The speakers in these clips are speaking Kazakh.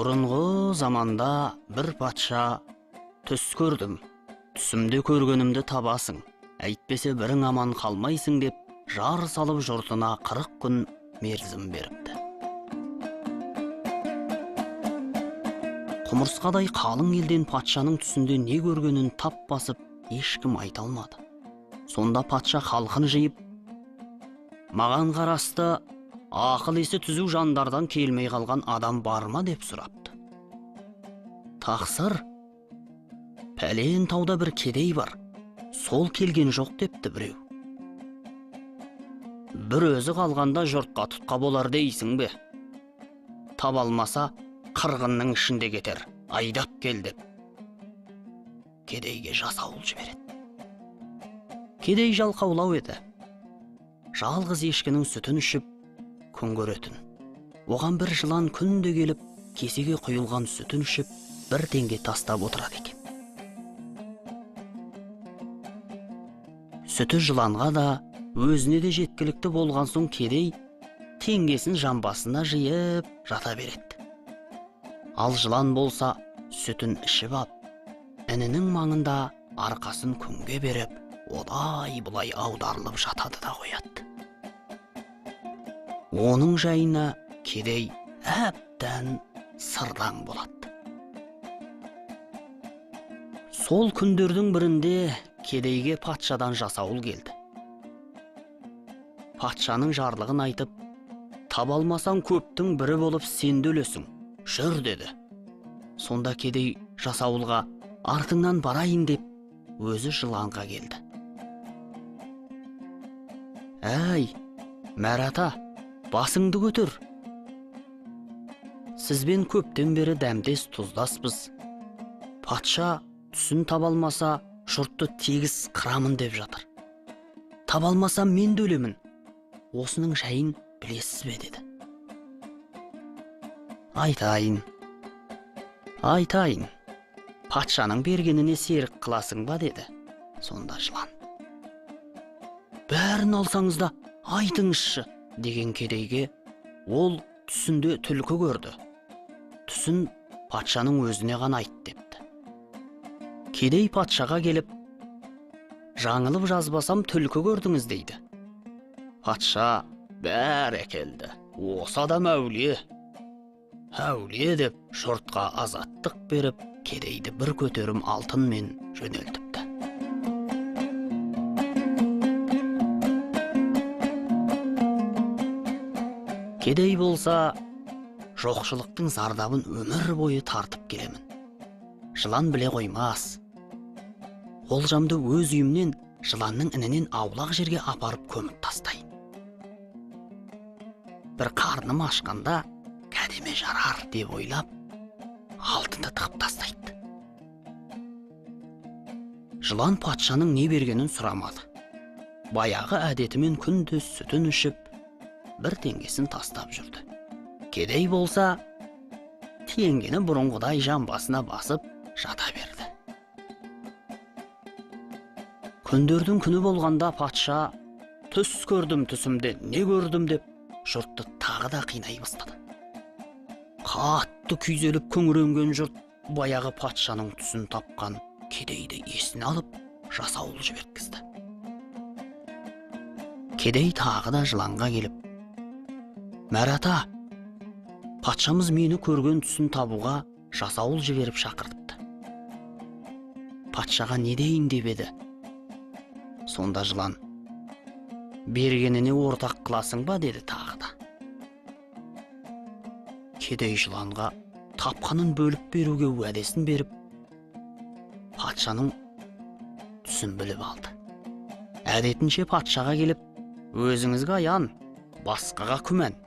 Бұрынғы заманда бір патша түс көрдім, түсімде көргенімді табасың, әйтпесе бірің аман қалмайсың деп жар салып жұртына 40 күн мерзім беріпті. Құмырсқадай қалың елден патшаның түсінде не көргенін тап басып ешкім айта алмады. Сонда патша халқын жиып, маған қарасты ақыл есі түзу жандардан келмей қалған адам бар ма деп сұрапты. Тақсыр, пәлен тауда бір кедей бар, сол келген жоқ депті біреу. Бір өзі қалғанда жұртқа тұтқа болар дейсің бе? Таба алмаса, қырғынның ішінде кетер, айдап кел деп. Кедейге жасауыл жібереді. Кедей жалқаулау еді. Жалғыз ешкінің сүтін ішіп, күн көретін. Оған бір жылан күнде келіп, кесеге құйылған сүтін ішіп, бір теңге тастап отырады екен. Сүті жыланға да, өзіне де жеткілікті болған соң кедей теңгесін жамбасына жиып жата береді. Ал жылан болса, сүтін ішіп ап, інінің маңында арқасын күнге беріп, олай-бұлай аударылып жатады да қояды. Оның жайына кедей әбден сырдаң болады. Сол күндердің бірінде кедейге патшадан жасауыл келді. Патшаның жарлығын айтып, таба алмасаң көптің бірі болып сен де өлесің, жүр деді. Сонда кедей жасауылға артыңнан барайын деп, өзі жыланға келді. Әй, Мәрата, басыңды көтір. Сізбен көптен бері дәмдес тұздаспыз. Патша түсін таба алмаса, жұртты тегіс қырамын деп жатыр. Таба алмасам мен де өлемін. Осының жайын білесіз бе деді. Айтайын. Патшаның бергеніне серік қыласың ба деді. Сонда жылан. Бәрін алсаңыз да айтыңызшы деген кедейге ол түсінде түлкі көрді. Түсін патшаның өзіне ғана айт депті. Кедей патшаға келіп, жаңылып жазбасам түлкі көрдіңіз дейді. Патша бәрекелді, осы адам әулие. Әулие деп жұртқа азаттық беріп, кедейді бір көтерім алтынмен жөнелтіпті. Кедей болса, жоқшылықтың зардабын өмір бойы тартып келемін. Жылан біле қоймас. Олжамды өз үйімнен жыланның інінен аулақ жерге апарып көміп тастайын. Бір қарным ашқанда кәдеме жарар деп ойлап, алтынды тығып тастайды. Жылан патшаның не бергенін сұрамады. Баяғы әдетімен күндіз сүтін ішіп, бір теңгесін тастап жүрді. Кедей болса, теңгені бұрынғыдай жамбасына басып жата берді. Күндердің күні болғанда патша түс көрдім түсімде, не көрдім деп жұртты тағы да қинай бастады. Қатты күйзеліп күңіренген жұрт баяғы патшаның түсін тапқан кедейді есіне алып жасауыл жіберткізді. Кедей тағы да жыланға келіп, Мәрата, патшамыз мені көрген түсін табуға жасауыл жіберіп шақыртыпты. Патшаға не дейін деп еді? Сонда жылан, бергеніне ортақ қыласың ба деді тағы да. Кедей жыланға тапқанын бөліп беруге уәдесін беріп, патшаның түсін біліп алды. Әдетінше патшаға келіп, өзіңізге аян, басқаға күмән.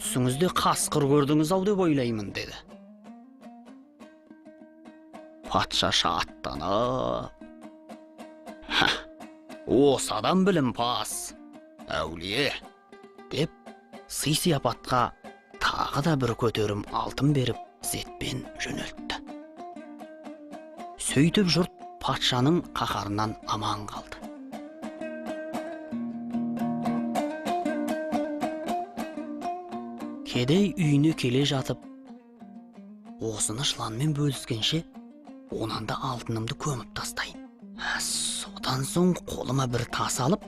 Түсіңізде қасқыр көрдіңіз ау деп ойлаймын деді. Патша шаттанып, осы адам білімпаз, әулие деп сый-сияпатқа тағы да бір көтерім алтын беріп зетпен жөнелтті. Сөйтіп жұрт патшаның қаһарынан аман қалды. Кедей үйіне келе жатып, осыны жыланмен бөліскенше, онан да алтынымды көміп тастайын. Содан соң қолыма бір тас алып,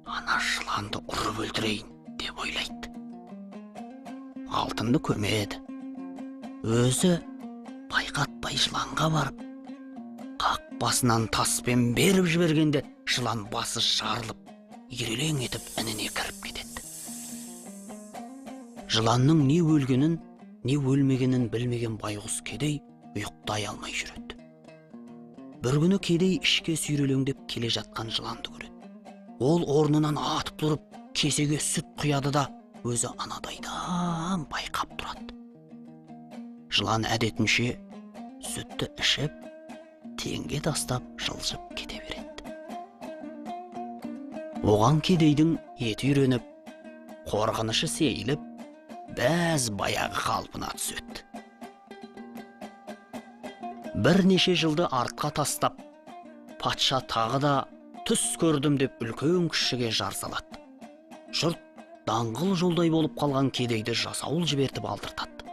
ана жыланды ұрып өлтірейін деп ойлайды. Алтынды көмеді. Өзі байқатпай жыланға барып, қақпасынан таспен беріп жібергенде жылан басы жарылып, ирелең етіп ініне кіріп кетеді. Жыланның не өлгенін, не өлмегенін білмеген байғұс кедей ұйықтай алмай жүреді. Бір күні кедей ішке сүйрелеңдеп келе жатқан жыланды көреді. Ол орнынан атып тұрып, кесеге сүт құяды да, өзі анадайдан байқап тұрады. Жылан әдетінше сүтті ішіп, теңге тастап жылжып кете береді. Оған кедейдің еті үйреніп, қорғанышы сейіліп, бәз баяғы қалпына түседі. Бірнеше жылды артқа тастап, патша тағы да түс көрдім деп үлкен кішіге жар салады. Жұрт даңғыл жолдай болып қалған кедейді жасауыл жібертіп алдыртады.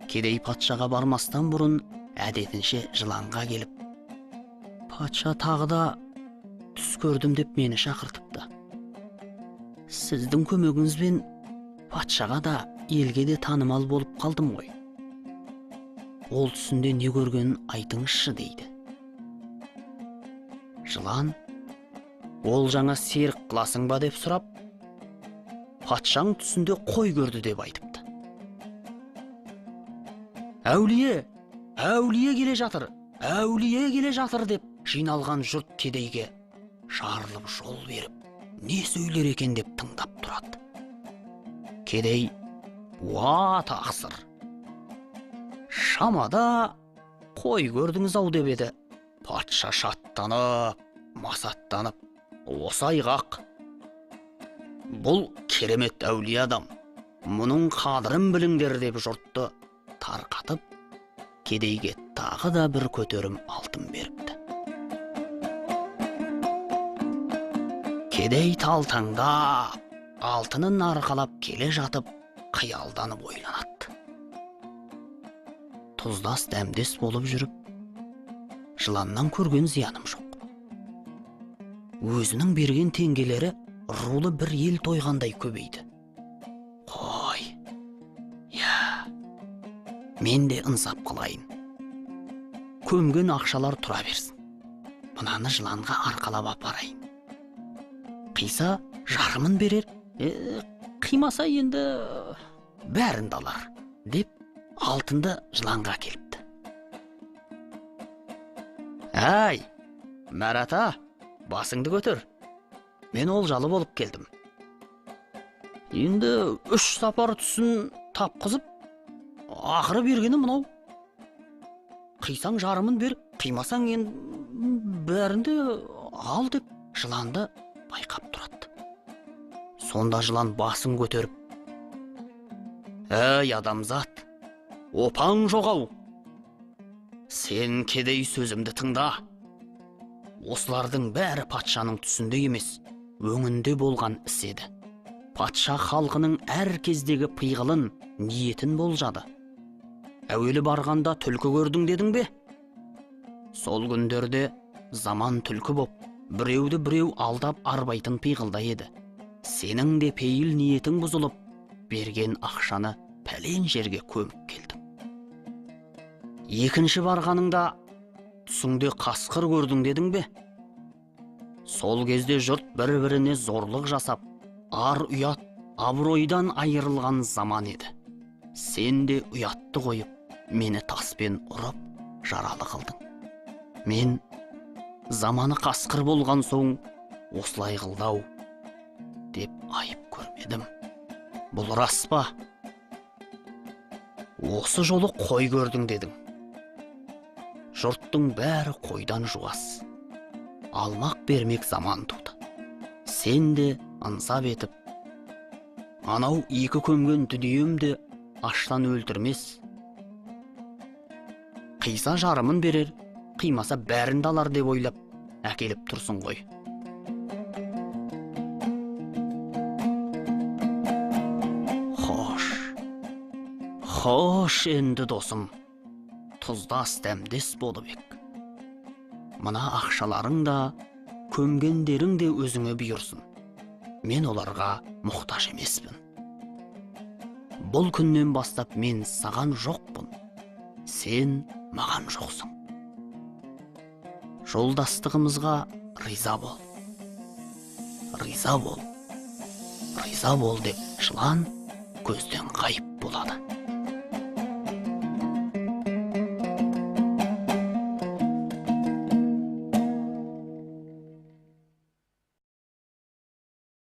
Кедей патшаға бармастан бұрын әдетінше жыланға келіп, патша тағы да түс көрдім деп мені шақыртыпты. Сіздің көмегіңізбен патшаға да елге де танымал болып қалдым ғой. Ол түсінде не көргенін айтыңызшы дейді. Жылан, ол жаңа серік қыласың ба деп сұрап, патшаң түсінде қой көрді деп айтыпты. Әулие келе жатыр, әулие келе жатыр деп жиналған жұрт кедейге жарылып жол беріп, не сөйлер екен деп тыңдап тұрады. Кедей, уа тақсыр, шамада қой көрдіңіз-ау деп еді. Патша шаттанып, масаттанып, осы айғақ. Бұл керемет әулие адам, мұның қадірін біліңдер деп жұртты тарқатып, кедейге тағы да бір көтерім алтын беріпті. Кедей талтаңдап, алтынын арқалап келе жатып, қиялданып ойланады. Тұздас дәмдес болып жүріп, жыланнан көрген зияным жоқ. Өзінің берген теңгелері рулы бір ел тойғандай көбейді. Қой, мен де ынсап қылайын. Көмген ақшалар тұра берсін. Мұнаны жыланға арқалап апарайын. Қиса жарымын берер, қимаса енді бәрін алар деп алтынды жыланға келіпті. Әй, Мәрата, басыңды көтер. Мен олжалы болып келдім. Енді 3 сапар түсін тапқызып, ақыры бергені мынау. Қисаң жарымын бер, қимасаң бәрінде ал деп жыланды байқап тұрады. Сонда жылан басын көтеріп, әй адамзат, опаң жоғау. Сен кедей сөзімді тыңда. Осылардың бәрі патшаның түсінде емес, өңінде болған іс еді. Патша халқының әр кездегі пиғылын, ниетін болжады. Әуелі барғанда түлкі көрдің дедің бе? Сол күндерде заман түлкі боп, біреуді біреу алдап арбайтын пиғылда еді. Сенің де пейіл ниетің бұзылып, берген ақшаны пәлен жерге көміп келдің. Екінші барғаныңда түсіңде қасқыр көрдің дедің бе? Сол кезде жұрт бір-біріне зорлық жасап, ар ұят, абыройдан айырылған заман еді. Сен де ұятты қойып, мені таспен ұрып, жаралы қылдың. Мен заманы қасқыр болған соң осылай қылдау деп айып көрмедім. Бұл рас па? Осы жолы қой көрдің дедің. Жұрттың бәрі қойдан жуас. Алмақ бермек заман туды. Сен де ынсап етіп, анау екі көмген дүниемді аштан өлтірмес. Қиса жарымын берер, қимаса бәрін алар деп ойлап, әкеліп тұрсын ғой. Хош енді досым, тұздас дәмдес болып ек. Мына ақшаларың да, көмгендерің де өзіңе бұйырсын. Мен оларға мұқтаж емеспін. Бұл күннен бастап мен саған жоқпын. Сен маған жоқсың. Жолдастығымызға риза бол. Риза бол. Риза бол деп жылан көзден ғайып болады.